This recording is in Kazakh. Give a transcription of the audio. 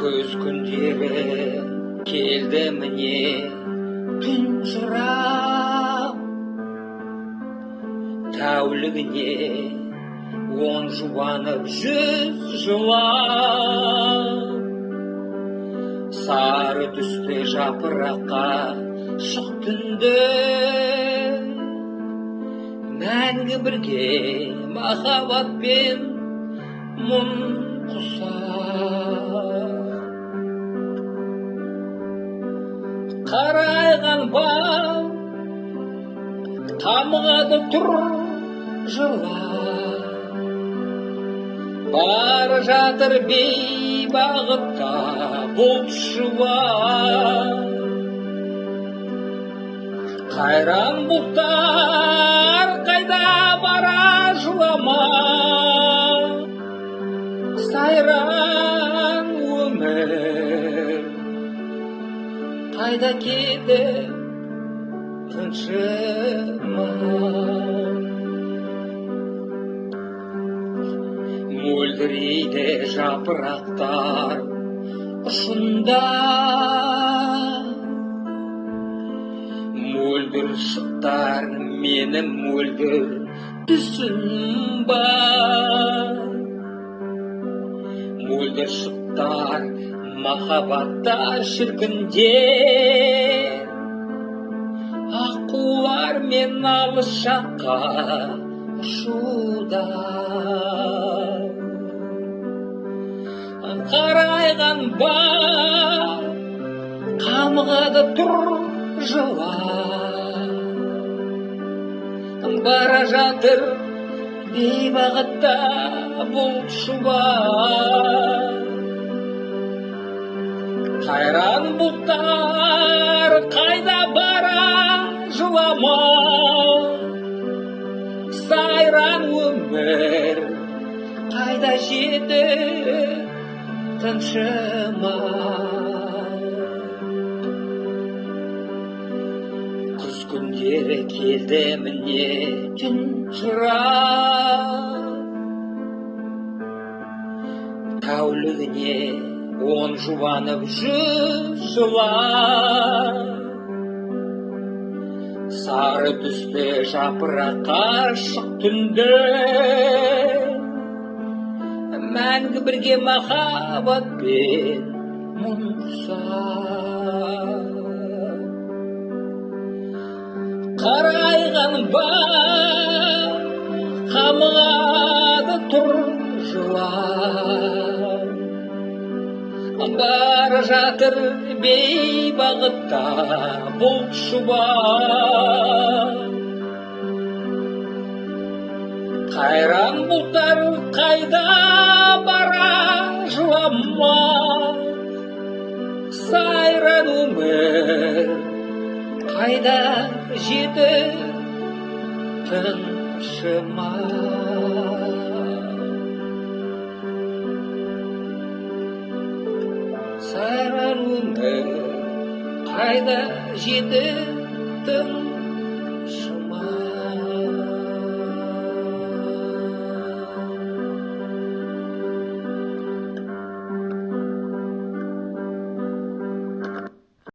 Көз күндері келді міне түн жырап, тәулігіне он жуанып жүз жылап. Сары түсті жапыраққа шық түнді, мәңгі бірге махаббатпен мұң құсап. Қарайған бал тамғады тұр жылап, бара жатыр бейбағытта бұлт шуақ. Қайран бұлттар қайда бара жылама, сайран өмір қайда кетті тыншыма. Мөлдірейді жапырақтар ұшында, мөлдір шықтар менің мөлдір түсім бар. Мөлдір шықтар махаббатта шіркінде, аққулар мен алыс жаққа ұшуда. Қарайған бал қамығады тұр жылап, бара жатыр бейбағытта бұлт шуақ. Қайран бұлттар қайда бара жылама, сайран өмір қайда жетті тыншыма. Күз күндері келді міне түн жырап, тәулігіне он жуанып жүз жылап. Сары түсті жапыраққа шық түнді, мәңгі бірге махаббатпен мұң құсап. Қарайған бал қамығады тұр жылап, бара жатыр бейбағытта бұлт шуақ. Қайран бұлттар қайда бара жылама, сайран өмір қайда жетті тыншыма. Сайран өмір қайда жетті тыншыма.